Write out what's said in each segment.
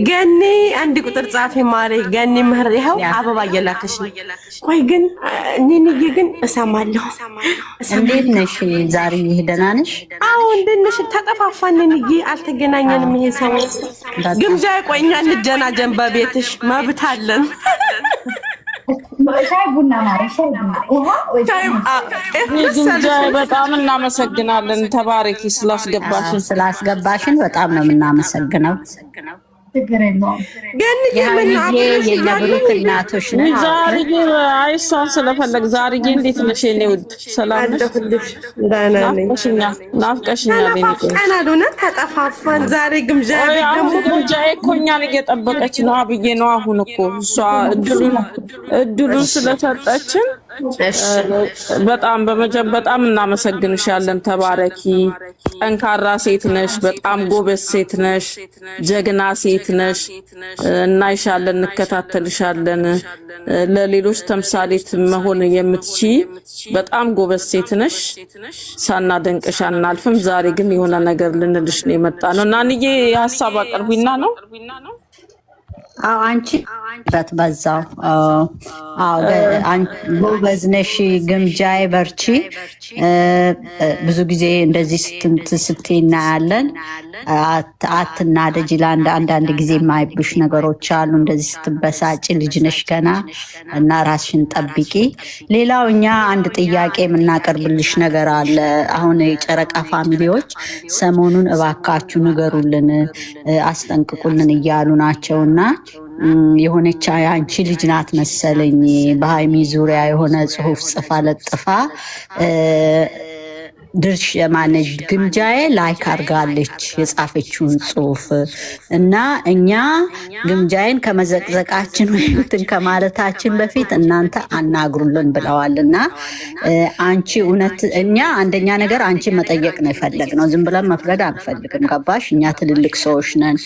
ገኒ አንድ ቁጥር ጻፊ ማሬ ገኒ ምህር ይኸው አበባ እየላከሽ ነው። ቆይ ግን እኔንዬ ግን እሰማለሁ። እንዴት ነሽ? ዛሬ ደህና ነሽ? አዎ እንዴት ነሽ? ተጠፋፋን እንዬ አልተገናኘንም። ይሄ ሰው ግምጃ ቆይኛ እንጀናጀን በቤትሽ መብት አለን። ሻይ ቡና ማለት ሻይ ቡና ውሃ በጣም እናመሰግናለን። ተባረኪ ስላስገባሽን በጣም ነው የምናመሰግነው። ችግር የለውም። ግን የነብሩክ እናቶች ነን። ዛሬ አይሷን ስለፈለግ ዛሬ እንዴት ነሽ የኔ ውድ? ሰላም ነሽ? ናፍቀሽኛል። ተጠፋፋን። ዛሬ ግምጃ እኮ እኛን እየጠበቀች ነው ብዬ ነው። አሁን እኮ እሷ እድሉን ስለሰጠችን በጣም እናመሰግንሻለን። ተባረኪ። ጠንካራ ሴት ነሽ። በጣም ጎበዝ ሴት ነሽ። ጀግና ሴት ነሽ። እናይሻለን፣ እንከታተልሻለን። ለሌሎች ተምሳሌት መሆን የምትችይ በጣም ጎበዝ ሴት ነሽ። ሳናደንቅሽ አናልፍም። ዛሬ ግን የሆነ ነገር ልንልሽ ነው የመጣ ነው። ናንዬ ሀሳብ አቅርቢና ነው። አዎ አንቺ በዛው ጎበዝ ነሽ። ግምጃዬ በርቺ። ብዙ ጊዜ እንደዚህ ስትይ እናያለን። አትናደጂ። አንዳንድ ጊዜ የማይብሽ ነገሮች አሉ። እንደዚህ ስትበሳጭ ልጅ ነሽ ገና እና ራስሽን ጠብቂ። ሌላው እኛ አንድ ጥያቄ የምናቀርብልሽ ነገር አለ። አሁን የጨረቃ ፋሚሊዎች ሰሞኑን እባካችሁ ንገሩልን፣ አስጠንቅቁልን እያሉ ናቸውና የሆነች አንቺ ልጅ ናት መሰለኝ በሃይሚ ዙሪያ የሆነ ጽሁፍ ጽፋ ለጥፋ ድርሽ ማነጅ ግምጃዬ ላይክ አድርጋለች የጻፈችውን ጽሁፍ እና እኛ ግምጃዬን ከመዘቅዘቃችን ወይም ከማለታችን በፊት እናንተ አናግሩልን ብለዋልና አንቺ እውነት እኛ አንደኛ ነገር አንቺ መጠየቅ ነው የፈለግነው። ዝም ብለን መፍረድ አንፈልግም። ገባሽ? እኛ ትልልቅ ሰዎች ነን።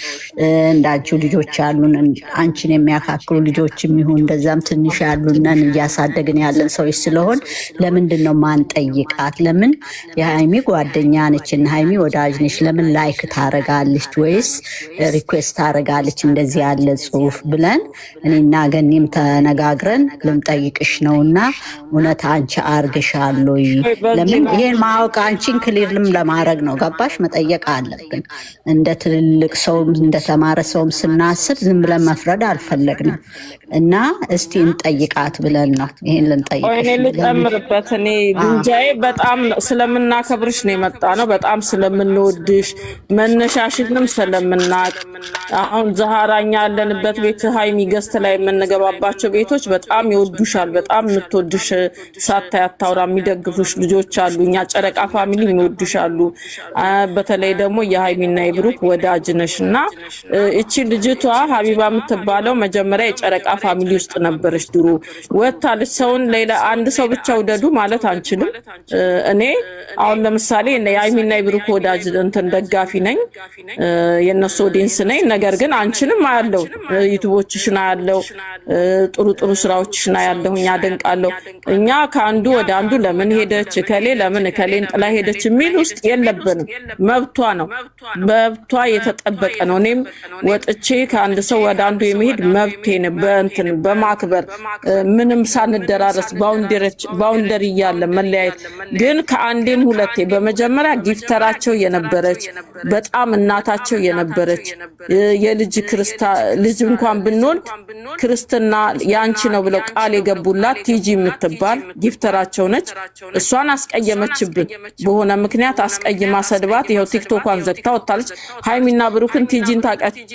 እንዳንቺው ልጆች ያሉን አንቺን የሚያካክሉ ልጆችም ይሁን እንደዛም ትንሽ ያሉነን እያሳደግን ያለን ሰዎች ስለሆን ለምንድን ነው ማንጠይቃት? ለምን የሃይሚ ጓደኛ ነች እና ሃይሚ ወዳጅ ነች። ለምን ላይክ ታረጋለች ወይስ ሪኩዌስት ታረጋለች እንደዚህ ያለ ጽሁፍ ብለን እኔና ገኒም ተነጋግረን ልንጠይቅሽ ነውና እውነት አንቺ አርግሻል ወይ? ለምን ይሄን ማወቅ አንቺን ክሊርልም ለማድረግ ነው። ገባሽ? መጠየቅ አለብን። እንደ ትልልቅ ሰውም እንደተማረ ሰውም ስናስብ ዝም ብለን መፍረድ አልፈለግንም እና እስቲ እንጠይቃት ብለን ነው ይሄን ልንጠይቅሽ። እኔ ልጨምርበት። እኔ ግምጃዬ በጣም ስለምናከብርሽ ነው የመጣ ነው። በጣም ስለምንወድሽ መነሻሽንም ስለምናቅ አሁን ዛሃራኛ ያለንበት ቤት ሃይሚ ገስት ላይ የምንገባባቸው ቤቶች በጣም ይወዱሻል። በጣም የምትወድሽ ሳታይ አታውራ የሚደግፉሽ ልጆች አሉ። እኛ ጨረቃ ፋሚሊ ይወዱሻሉ። በተለይ ደግሞ የሃይሚና የብሩክ ወዳጅ ነሽና እቺ ልጅቷ ሀቢባ የምትባለው መጀመሪያ የጨረቃ ፋሚሊ ውስጥ ነበረች ድሮ። ወጣለች። ሰውን ሌላ አንድ ሰው ብቻ ውደዱ ማለት አንችልም። እኔ አሁን ለምሳሌ የሃይሚና የብሩክ ወዳጅ እንትን ደጋፊ ነኝ፣ የነሱ ኦዲየንስ ነኝ። ነገር ግን አንቺንም አያለው፣ ዩቲዩቦችሽን አያለው፣ ጥሩ ስራዎችሽን አያለው፣ እኛ አደንቃለሁ። እኛ ከአንዱ ወደ አንዱ ለምን ሄደች እከሌ ለምን እከሌን ጥላ ሄደች የሚል ውስጥ የለብንም። መብቷ ነው፣ መብቷ የተጠበቀ ነው። እኔም ወጥቼ ከአንድ ሰው ወደ አንዱ የመሄድ መብቴ ነው። በእንትን በማክበር ምንም ሳንደራረስ ባውንደሪ እያለ መለያየት ግን ከአንዴም ሁለቴ በመጀመሪያ ጊፍተራቸው የነበረች በጣም እናታቸው የነበረች ልጅ እንኳን ብንወልድ ክርስትና ያንቺ ነው ብለው ቃል የገቡላት ቲጂ የምትባል ጊፍተራቸው ነች። እሷን አስቀየመችብን። በሆነ ምክንያት አስቀይማ ሰድባት ይሄው ቲክቶኳን ዘግታ ወጣለች። ሃይሚና ብሩክን ቲጂን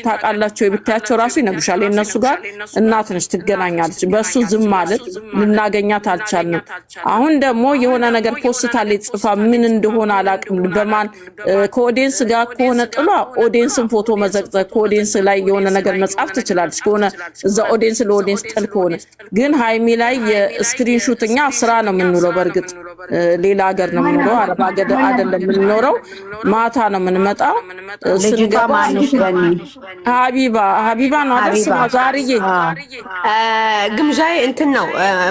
ታውቃላችሁ ብታያቸው ራሱ ይነግሩሻል። የነሱ ጋር እናት ነች፣ ትገናኛለች። በሱ ዝም ማለት ልናገኛት አልቻልንም። አሁን ደግሞ የሆነ ነገር ፖስታለች ጽፋ ምን እንደሆነ አላቅም። በማን ከኦዲየንስ ጋር ከሆነ ጥሏ ኦዲየንስን ፎቶ መዘቅዘቅ ከኦዲየንስ ላይ የሆነ ነገር መጻፍ ትችላለች ከሆነ እዛ ኦዲየንስ ለኦዲየንስ ጥል ከሆነ ግን ሃይሚ ላይ የስክሪንሾትኛ ስራ ነው የምንውለው። በእርግጥ ሌላ ሀገር ነው የምንውለው፣ አረብ ሀገር አይደለም የምንኖረው። ማታ ነው የምንመጣው። ሀቢባ ነው አደስ ዛሬዬ ግምጃዬ እንትን ነው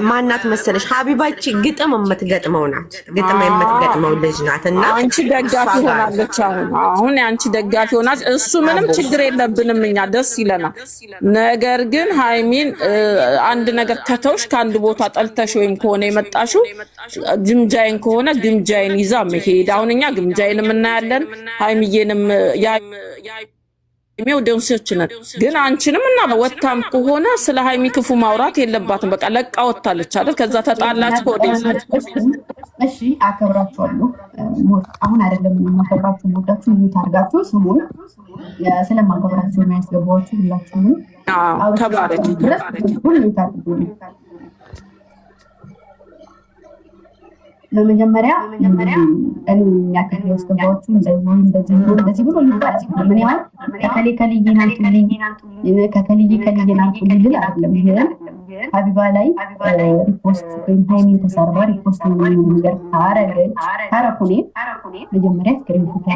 ማናት መሰለሽ ሀቢባቺ ግጥም የምትገጥመው ናት። ግጥም የምትገጥመው የምትገጥመው ልጅ ናትና አንቺ ደጋፊ ሆናለች። አሁን አንቺ ደጋፊ ሆናለች። እሱ ምንም ችግር የለብንም እኛ ደስ ይለናል። ነገር ግን ሃይሚን አንድ ነገር ከተውሽ ከአንድ ቦታ ጠልተሽ ወይም ከሆነ የመጣሽው ግምጃይን ከሆነ ግምጃይን ይዛ መሄድ። አሁን እኛ ግምጃይንም እናያለን ሃይሚዬንም የሚው ደውሶች ነን። ግን አንቺንም እና ወጣም ከሆነ ስለ ሃይሚ ክፉ ማውራት የለባትም። በቃ ለቃ ወጣለች አይደል? ከዛ ተጣላች ኮዴስ። እሺ አከብራችኋለሁ። አሁን አይደለም የማከብራችሁ ወዳችሁ ታርጋችሁ ስሙ። ስለማከብራችሁ የሚያስገባችሁ ሁላችሁም ተባረክ ድረስ ሁሉ ታርጉ። በመጀመሪያ እኔ ያከብራችሁ ያስገባችሁ እንደዚህ ብሎ ይባላል። ምን ያህል ከከሊናንቱ ልል አይደለም ይሄ ሀቢባ ላይ ሪፖስት ወይም ሃይሚን ተሰርባ ሪፖስት ነገር ካረኩኔ መጀመሪያ ስክሪን ፎቶ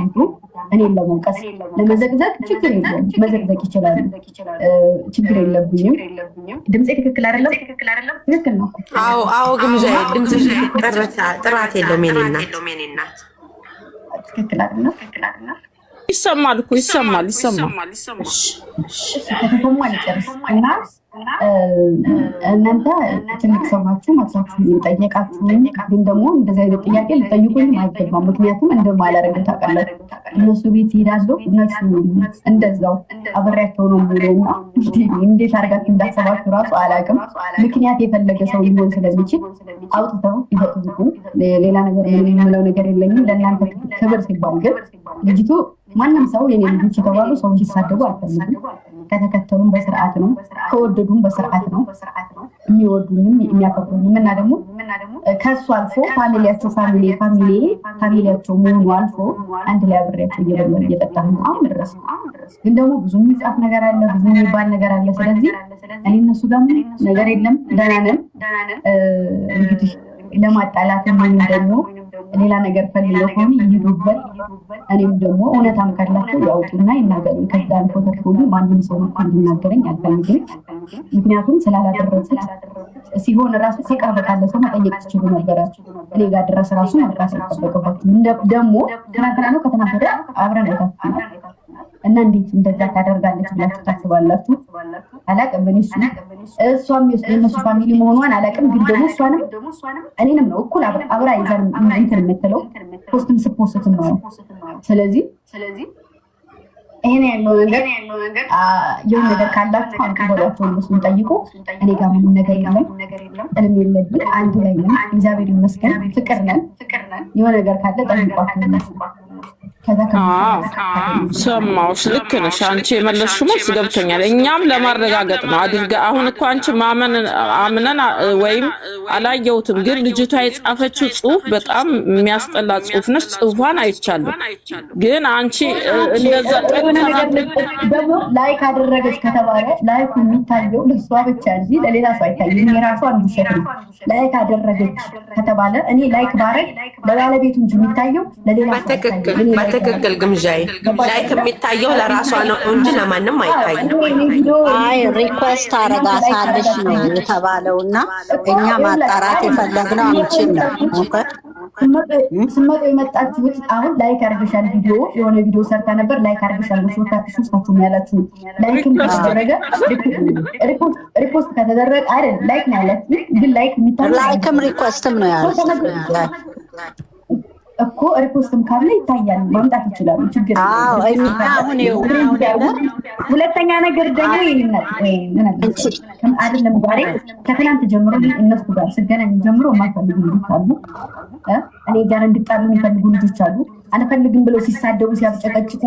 እኔን ለመውቀስ ለመዘግዘግ ችግር የለም፣ መዘግዘግ ይችላል፣ ችግር የለብኝም። ድምፄ ትክክል አይደለም? ትክክል ነው። አዎ ግምጃ ድምፅሽ ጥራት የለውም። የኔና ትክክል አይደለም? ይሰማል እኮ ይሰማል። ከተሰማ ልጨርስ እና እናንተ ትልቅ ሰው ናችሁ፣ መጥታችሁ ጠየቃችሁኝ። ግን ደግሞ እንደዚህ አይነት ጥያቄ ልጠይቁኝ አይገባም። ምክንያቱም እንደማላረግ ታውቃላችሁ። እነሱ ቤት ይሄዳሉ፣ እነሱ እንደዛው አብሬያቸው ነው የሚለውና እንዴት አድርጋችሁ እንዳሰባችሁ ራሱ አላውቅም። ምክንያት የፈለገ ሰው ሊሆን ስለሚችል አውጥተው ይዘጥዙ። ሌላ ነገር የምለው ነገር የለኝም። ለእናንተ ክብር ሲባል ግን ልጅቱ ማንም ሰው የኔ ልጆች የተባሉ ሰው እንዲሳደቡ አልፈልግም። ከተከተሉም በስርዓት ነው፣ ከወደዱም በስርዓት ነው የሚወዱኝም የሚያከብሩኝም። እና ደግሞ ከሱ አልፎ ፋሚሊያቸው መሆኑ አልፎ አንድ ላይ አብሬያቸው እየበላሁ እየጠጣሁ ነው አሁን ድረስ። ግን ደግሞ ብዙ የሚጻፍ ነገር አለ፣ ብዙ የሚባል ነገር አለ። ስለዚህ እኔ እነሱ ጋር ነገር የለም፣ ደህና ነን። እንግዲህ ለማጣላት ወይም ደግሞ ሌላ ነገር ፈልገው ከሆነ ይሄዱበት። እኔም ደግሞ እውነታም ካላቸው ያውጡና ይናገሩ። ከዛ አልፎ ማንም ሰው እንዲናገረኝ አልፈልግም። ምክንያቱም ስላላደረኩት ሲሆን ራሱ ሲቀርብ ካለ ሰው መጠየቅ ትችሉ ነበረ። እኔ ጋር ድረስ ራሱ መድረስ አይጠበቅባችሁም። ደግሞ ትናንትና ነው ከተናገረ አብረን አይታችኋል። እና እንዴት እንደዛ ታደርጋለች ብላችሁ ታስባላችሁ? አላቅም። እሷም የእነሱ ፋሚሊ መሆኗን አላቅም። ግን ደግሞ እሷንም እኔንም ነው እኩል አብራ ይዛን እንትን የምትለው ፖስትም ስፖስት ነው። ስለዚህ ይሄን ያለው ነገር የሆነ ነገር ካላችሁ አንቀበሏቸው፣ እነሱን ጠይቁ። እኔ ጋር ምንም ነገር የለም፣ ጥልም የለብን፣ አንድ ላይ ነን፣ እግዚአብሔር ይመስገን፣ ፍቅር ነን። የሆነ ነገር ካለ ጠይቋቸው። ሰማሁሽ። ልክ ነሽ። አንቺ የመለስሽው መልስ ገብቶኛል። እኛም ለማረጋገጥ ነው አድርጋ። አሁን እኮ አንቺ አምነን ወይም አላየሁትም፣ ግን ልጅቷ የጻፈችው ጽሁፍ በጣም የሚያስጠላ ጽሁፍ ነች። ጽሁፏን አይቻለሁ። ግን አንቺ እንደዛ ደግሞ ላይክ አደረገች ከተባለ ላይኩ የሚታየው ለሷ ብቻ እንጂ ለሌላ ሰው አይታይም። የራሷ አንዱሸት ነው። ላይክ አደረገች ከተባለ እኔ ላይክ ባረግ ለባለቤቱ እንጂ የሚታየው ለሌላ ሰው አይታይም። ትክክል ግምጃዬ። ላይክ የሚታየው ለራሷ ነው እንጂ ለማንም አይታይም። አይ ሪኩዌስት አረጋታለሽ ነው የተባለውና እኛ ማጣራት የፈለግነው አንቺን ነው። ስመጡ የመጣችሁት አሁን ላይክ አርገሻል፣ ቪዲዮ የሆነ ቪዲዮ ሰርታ ነበር፣ ላይክ አርገሻል። ሶስታችሁ ያላችሁ ላይክ ከተደረገ ሪፖስት ከተደረገ አይደል ላይክ ነው ያላችሁ። ግን ላይክ የሚታየው ላይክም ሪኩዌስትም ነው ያላችሁ እኮ ሪፖስትም ካለ ይታያል፣ ማምጣት ይችላሉ። ችግር ሁለተኛ ነገር ደግሞ አይደለም ዛሬ ከትናንት ጀምሮ እነሱ ጋር ስገናኝ ጀምሮ የማይፈልጉ ልጆች አሉ፣ እኔ ጋር እንድጣሉ የሚፈልጉ ልጆች አሉ። አንፈልግም ብለው ሲሳደቡ ሲያጨቀጭቁ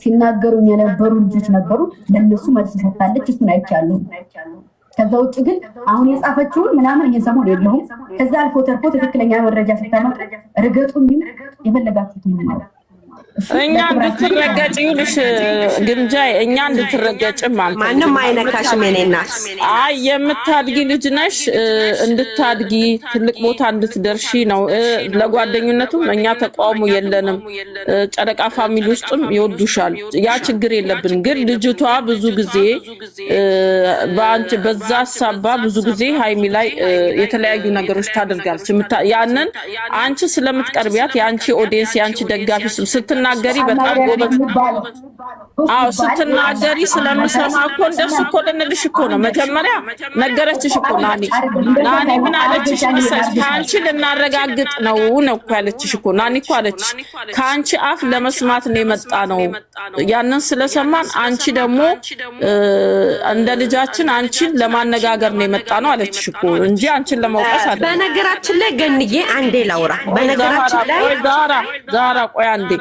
ሲናገሩ የነበሩ ልጆች ነበሩ። ለእነሱ መልስ ሰጥታለች፣ እሱን አይቻለሁ። ከዛ ውጭ ግን አሁን የጻፈችውን ምናምን እየሰማሁ የለሁም። ከዛ አልፎ ተርፎ ትክክለኛ መረጃ ስታመጡ ርገጡኝም የፈለጋችሁትን ነው። እኛ እንድትረገጭ ይልሽ ግምጃ እኛ እንድትረገጭም ማለት ማንም አይነካሽም የኔ እናት። አይ የምታድጊ ልጅ ነሽ፣ እንድታድጊ ትልቅ ቦታ እንድትደርሺ ነው። ለጓደኝነቱም እኛ ተቃውሞ የለንም። ጨረቃ ፋሚሊ ውስጥም ይወዱሻል፣ ያ ችግር የለብን። ግን ልጅቷ ብዙ ጊዜ በአንቺ በዛ ሳባ ብዙ ጊዜ ሃይሚ ላይ የተለያዩ ነገሮች ታደርጋለች። ያንን አንቺ ስለምትቀርቢያት የአንቺ ኦዲየንስ የአንቺ ደጋፊ ስትናገሪ በጣም ጎበዝ። አዎ ስትናገሪ ስለምሰማ እኮ እንደሱ እኮ ልንልሽ እኮ ነው። መጀመሪያ ነገረችሽ እኮ ናኒ ምን አለችሽ መሰለሽ? ከአንቺ ልናረጋግጥ ነው እኮ ያለችሽ እኮ ናኒ እኮ አለችሽ። ከአንቺ አፍ ለመስማት ነው የመጣ ነው። ያንን ስለሰማን አንቺ ደግሞ እንደ ልጃችን አንቺን ለማነጋገር ነው የመጣ ነው አለችሽ እኮ እንጂ አንቺን ለማውቀስ አይደለም። በነገራችን ላይ ገንዬ አንዴ ላውራ። በነገራችን ላይ ዛራ ቆይ አንዴ።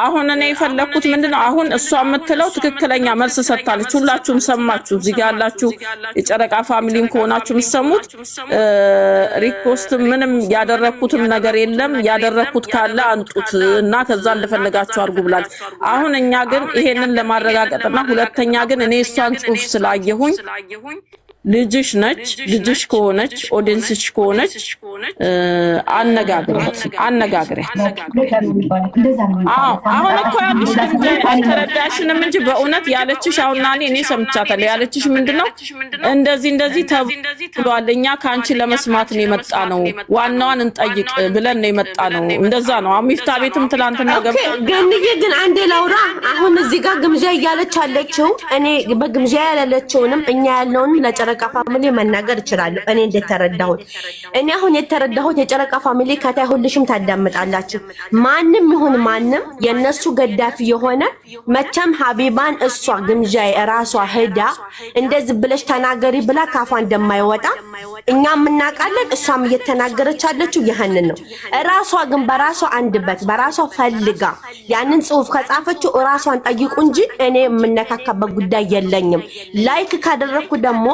አሁን እኔ የፈለኩት ምንድነው አሁን እሷ የምትለው ትክክለኛ መልስ ሰጥታለች። ሁላችሁም ሰማችሁ። እዚህ ጋር ያላችሁ የጨረቃ ፋሚሊም ከሆናችሁ የምትሰሙት ሪፖስት ምንም ያደረኩትም ነገር የለም። ያደረኩት ካለ አንጡት እና ከዛ እንደፈለጋችሁ አድርጉ ብላለች። አሁን እኛ ግን ይሄንን ለማረጋገጥና ሁለተኛ ግን እኔ እሷን ጽሁፍ ስላየሁኝ ልጅሽ ነች። ልጅሽ ከሆነች ኦዲየንስሽ ከሆነች አነጋግሪያት። አሁን እኮ ያልሽ አልተረዳሽንም እንጂ በእውነት ያለችሽ አሁን ናኒ እኔ ሰምቻታለሁ። ያለችሽ ምንድነው እንደዚህ ተብሏል፣ እኛ ከአንቺ ለመስማት ነው የመጣ ነው፣ ዋናዋን እንጠይቅ ብለን ነው የመጣ ነው። እንደዛ ነው አሚፍታ ቤትም ትላንትና ገብታ ገንዬ ግን አንዴ ላውራ። አሁን እዚህ ጋር ግምዣ እያለች አለችው። እኔ በግምዣ ያላለችውንም እኛ ያለውን ለጨረቃ ፋሚሊ መናገር እችላለሁ። እኔ እንደተረዳሁት እኔ አሁን የተረዳሁት የጨረቃ ፋሚሊ ከታይ ሁልሽም ታዳምጣላችሁ። ማንም ይሁን ማንም የነሱ ገዳፊ የሆነ መቼም ሀቢባን እሷ ግምዣ ራሷ ሄዳ እንደዚህ ብለሽ ተናገሪ ብላ ካፏ እንደማይወጣ እኛም እናውቃለን። እሷም እየተናገረች አለችው ይሄንን ነው። ራሷ ግን በራሷ አንድበት በራሷ ፈልጋ ያንን ጽሁፍ ከጻፈችው ራሷን ጠይቁ እንጂ እኔ የምነካካበት ጉዳይ የለኝም። ላይክ ካደረኩ ደግሞ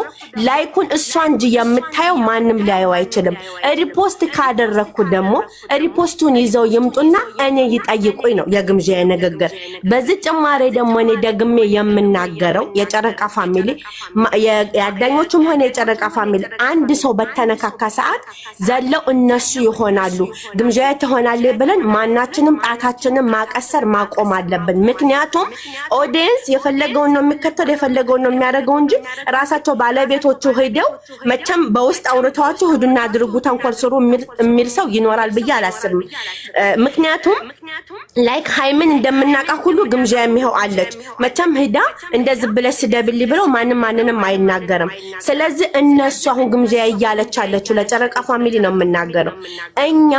ላይኩን እሷ እንጂ የምታየው ማንም ሊያየው አይችልም። ሪፖስት ካደረኩ ደግሞ ሪፖስቱን ይዘው ይምጡና እኔ ይጠይቁኝ ነው የግምዣ ንግግር። በዚህ ጭማሬ ደግሞ እኔ ደግሜ የምናገረው የጨረቃ ፋሚሊ ያዳኞቹም ሆነ የጨረቃ ፋሚሊ አንድ ሰው በተነካካ ሰዓት ዘለው እነሱ ይሆናሉ ግምዣ ተሆናለ ብለን ማናችንም ጣታችንን ማቀሰር ማቆም አለብን። ምክንያቱም ኦዲየንስ የፈለገውን ነው የሚከተለው የፈለገውን ነው የሚያደርገው እንጂ ራሳቸው ባለቤቶቹ ሄደው መቼም በውስጥ አውርተዋቸው ሄዱና አድርጉ ተንኮል ስሩ የሚል ሰው ይኖራል ብዬ አላስብም። ምክንያቱም ላይክ ሃይምን እንደምናቃ ሁሉ ግምዣ የሚሄው አለች። መቼም ሄዳ እንደዚህ ብለሽ ስደብልኝ ብለው ማንንም አይናገርም። ስለዚህ እነሱ አሁን ግምዣ እያለች አለችው ለጨረቃ ፋሚሊ ነው የምናገረው። እኛ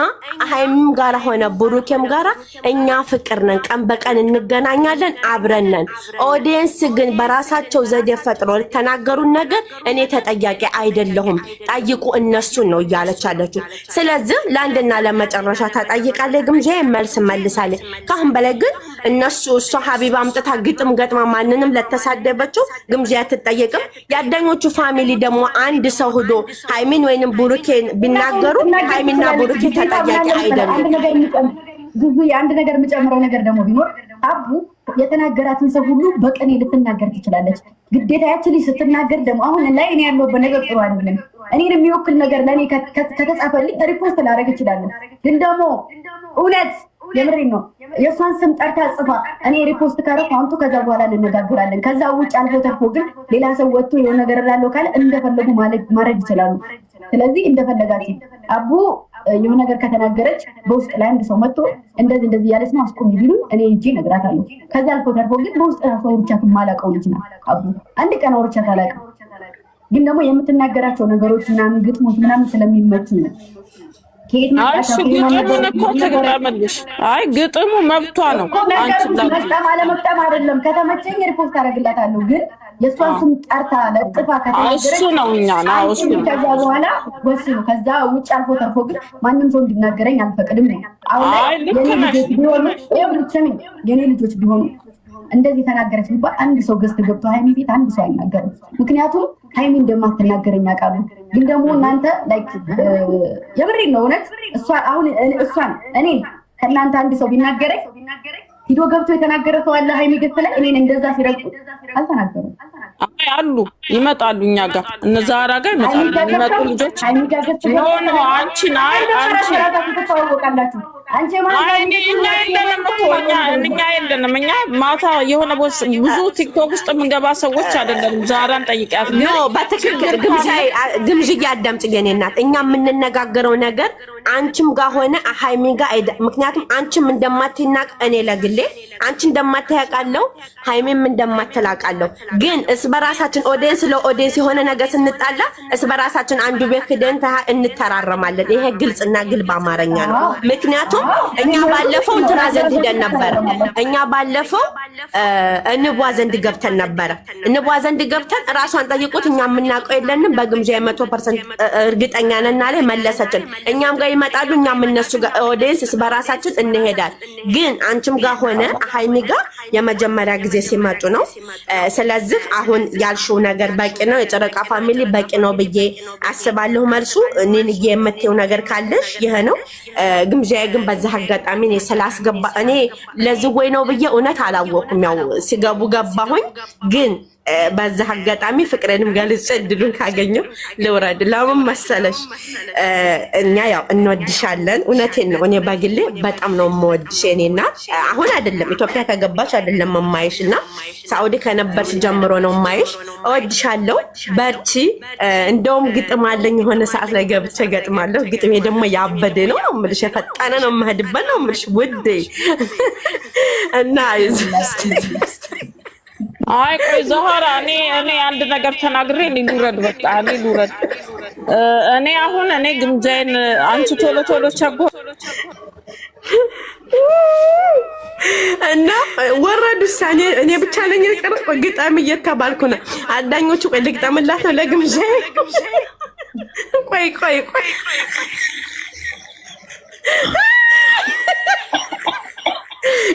ሃይምም ጋራ ሆነ ብሩኬም ጋራ እኛ ፍቅር ነን፣ ቀን በቀን እንገናኛለን፣ አብረን ነን። ኦዲየንስ ግን በራሳቸው ዘዴ ፈጥሮ ተናገሩን ነገር እኔ ተጠያቂ አይደለሁም፣ ጠይቁ እነሱን ነው እያለች አለችው። ስለዚህ ለአንድና ለመጨረሻ ተጠይቃለች፣ ግምዣ መልስ መልሳለች። ካሁን በላይ ግን እነሱ እሷ ሀቢባ አምጥታ ግጥም ገጥማ ማንንም ለተሳደበችው ግምዣ አትጠየቅም። ያዳኞቹ ፋሚሊ ደግሞ አንድ ሰው ሄዶ ሃይሚን ወይንም ቡሩኬን ቢናገሩ ሃይሚና ቡሩኬ ተጠያቂ አይደሉም። ብዙ የአንድ ነገር የምጨምረው ነገር ደግሞ ቢኖር አቡ የተናገራትን ሰው ሁሉ በቀኔ ልትናገር ትችላለች። ግዴታ ያችን ስትናገር ደግሞ አሁን ላይ እኔ ያለሁበት ነገር ጥሩ አይደለም። እኔን የሚወክል ነገር ለእኔ ከተጻፈልኝ ሪፖስት ላደርግ እችላለሁ። ግን ደግሞ እውነት የምሬን ነው የእሷን ስም ጠርታ ጽፋ እኔ ሪፖስት ካረኩ አንቱ ከዛ በኋላ እንነጋገራለን። ከዛ ውጭ አልፎ ተርፎ ግን ሌላ ሰው ወጥቶ የሆነ ነገር እላለሁ ካለ እንደፈለጉ ማድረግ ይችላሉ። ስለዚህ እንደፈለጋችሁ አቡ የሆነ ነገር ከተናገረች በውስጥ ላይ አንድ ሰው መጥቶ እንደዚህ ያለች ነው አስቆም ቢሉ እኔ እጄ እነግራታለሁ። ከዛ አልፎ ተርፎ ግን በውስጥ ሰው አውርቻት የማላውቀው ልጅ ነው አቡ። አንድ ቀን አውርቻት አላውቅም። ግን ደግሞ የምትናገራቸው ነገሮች ምናምን ግጥሞች ምናምን ስለሚመቹ ነው። ግጥሙን እኮ ትግጠምልሽ። አይ ግጥሙ መብቷ ነው። መግጠም አለመግጠም አይደለም። ከተመቸኝ ሪፖርት አደርግላታለሁ። ግን የእሷን ስም ጠርታ ለጥፋ ከተናገረች እሱ ነው እኛ ነው እሱ። ከዛ በኋላ ወስኑ። ከዛ ውጭ አልፎ ተርፎ ግን ማንም ሰው እንዲናገረኝ አልፈቅድም ነው። አሁን ላይ የኔ ልጆች ቢሆኑ እንደዚህ ተናገረች ቢባል አንድ ሰው ገዝት ገብቶ ሃይሚ ቤት አንድ ሰው አይናገርም። ምክንያቱም ሃይሚ እንደማትናገረኝ ያውቃሉ። ግን ደግሞ እናንተ ላይክ የምሬን ነው እውነት እሷን እኔ ከእናንተ አንድ ሰው ቢናገረኝ ሂዶ ገብቶ የተናገረ ሰው አለ ሃይሚ ገዝት ላይ እኔን እንደዛ ሲረግጡ አልተናገሩም። አይ አሉ ይመጣሉ፣ እኛ ጋር እነ ዛራ ጋር ይመጣሉ። የሚመጡ ልጆች ሃይሚ ጋር ገዝት ኖ አንቺን ተዋወቃላችሁ። አንቺ እኛ የለንም። እኛ ማታ የሆነ ብዙ ቲክቶክ ውስጥ የምንገባ ሰዎች አይደለንም። ዛራን ጠይቂያት። ኖ በትክክል ግምዣዬ አዳምጪኝ የኔ እናት። እኛ የምንነጋገረው ነገር አንቺም ጋር ሆነ ሃይሚ ጋር ምክንያቱም አንቺም እንደማትናቅ እኔ ለግሌ አንቺ እንደማታያቃለው ሃይሚም እንደማትላቃለው፣ ግን በራሳችን ኦዲየንስ ለኦዲየንስ የሆነ ነገር ስንጣላ በራሳችን አንዱ ቤት ሄደን እንተራረማለን። ይሄ ግልጽና ግልብ አማርኛ ነው። ምክንያቱም እኛ ባለፈው እንትና ዘንድ ሄደን ነበር። እኛ ባለፈው እንቧ ዘንድ ገብተን ነበረ። እንቧ ዘንድ ገብተን ራሷን ጠይቁት፣ እኛ የምናውቀው የለንም። በግምዣ 100% እርግጠኛ ነን አለ መለሰችን። እኛም ጋር ይመጣሉ፣ እኛም እነሱ ጋር ኦዲየንስ በራሳችን እንሄዳል። ግን አንቺም ጋር ሆነ ሃይሚ ጋር የመጀመሪያ ጊዜ ሲመጡ ነው። ስለዚህ አሁን ያልሽው ነገር በቂ ነው፣ የጨረቃ ፋሚሊ በቂ ነው ብዬ አስባለሁ። መልሱ እኔን የምትይው ነገር ካለሽ ይሄ ነው። ግምዣዬ ግን በዛ አጋጣሚ እኔ ስላስገባ እኔ ለዚህ ወይ ነው ብዬ እውነት አላወኩም። ያው ሲገቡ ገባሁኝ ግን በዛ አጋጣሚ ፍቅሬንም ገልጽ እድሉን ካገኘው ልውረድ። ለምን መሰለሽ እኛ ያው እንወድሻለን። እውነቴን ነው። እኔ በግሌ በጣም ነው የምወድሽ እኔና አሁን አይደለም ኢትዮጵያ ከገባሽ አይደለም የማይሽና ሳውዲ ከነበርሽ ጀምሮ ነው የማይሽ። እወድሻለሁ፣ በርቺ። እንደውም ግጥም አለኝ የሆነ ሰዓት ላይ ገብቼ ገጥማለሁ። ግጥሜ ደግሞ ያበደ ነው የምልሽ፣ የፈጠነ ነው የምሄድበት ነው የምልሽ ውዴ እና አይ ቆይ ዛህራ እኔ አንድ ነገር ተናግሬ ልውረድ። በቃ ልውረድ። እኔ አሁን ግምጃዬን አንቺ ቶሎ ቸጎ እና ወረዱ ሳኔ እኔ ብቻ ነኝ የቀረው ግጣም እየተባልኩ ነው። አዳኞቹ ቆይ ልግጠምላት ነው ለግምጃዬ።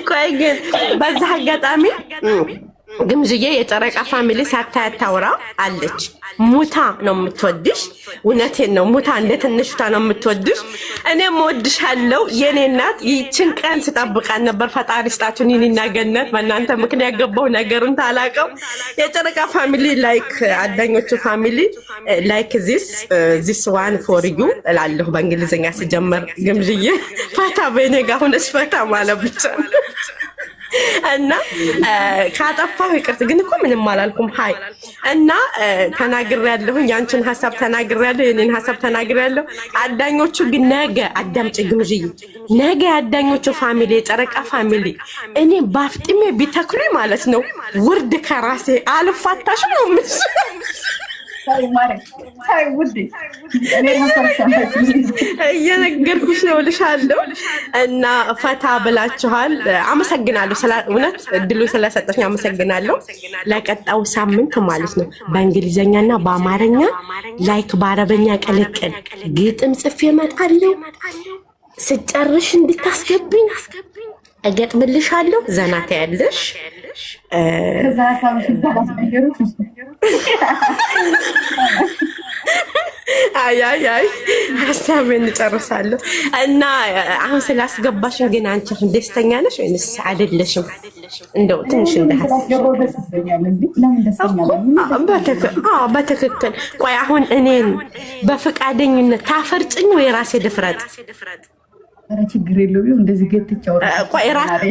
ቆይ ግን በዛ አጋጣሚ ግምዝዬ የጨረቃ ፋሚሊ ሳታያታውራ አለች። ሙታ ነው የምትወድሽ። እውነቴን ነው። ሙታ እንደ ትንሽታ ነው የምትወድሽ። እኔም እወድሻለሁ የኔ እናት። ይችን ቀን ስጠብቃት ነበር። ፈጣሪ ስጣችሁን ይህንና ገነት። በእናንተ ምክንያት ገባሁ ነገሩን ታላቀው። የጨረቃ ፋሚሊ ላይክ አዳኞቹ ፋሚሊ ላይክ ዚስ ዋን ፎር ዩ እላለሁ በእንግሊዝኛ ሲጀመር። ግምዝዬ ፈታ በኔ ጋር ሆነሽ ፈታ ማለት ብቻ እና ካጠፋሁ ይቅርት፣ ግን እኮ ምንም አላልኩም። ሃይ እና ተናግሬያለሁ፣ ያንቺን ሐሳብ ተናግሬያለሁ፣ የኔን ሐሳብ ተናግሬያለሁ። አዳኞቹ ግን ነገ አዳምጪ ግምዥይ፣ ነገ አዳኞቹ ፋሚሊ የጨረቃ ፋሚሊ እኔ ባፍጥሜ ቢተክሉኝ ማለት ነው ውርድ ከራሴ አልፋታሽ ነው ምንስ እየነገርኩሽ ነው ልሻለሁ። እና ፈታ ብላችኋል። አመሰግናለሁ። እውነት እድሉ ስለሰጠሽ አመሰግናለሁ። ለቀጣው ሳምንት ማለት ነው በእንግሊዘኛና በአማርኛ ላይክ በአረበኛ ቀለቀል ግጥም ጽፌ እመጣለሁ። ስጨርሽ እንድታስገብኝ እገጥምልሻለሁ። ዘና ታያለሽ። አይ ሀሳቤን እንጨርሳለሁ። እና አሁን ስላስገባሽን ግን አንቺ ደስተኛ ነሽ ወይስ አይደለሽም? እንደው ትንሽ በትክክል ቆይ፣ አሁን እኔን በፈቃደኝነት ታፈርጭኝ ወይ ራሴ ድፍረጥ? ኧረ ችግር የለውም። እንደዚህ ገትቻው ቆይ ራሴ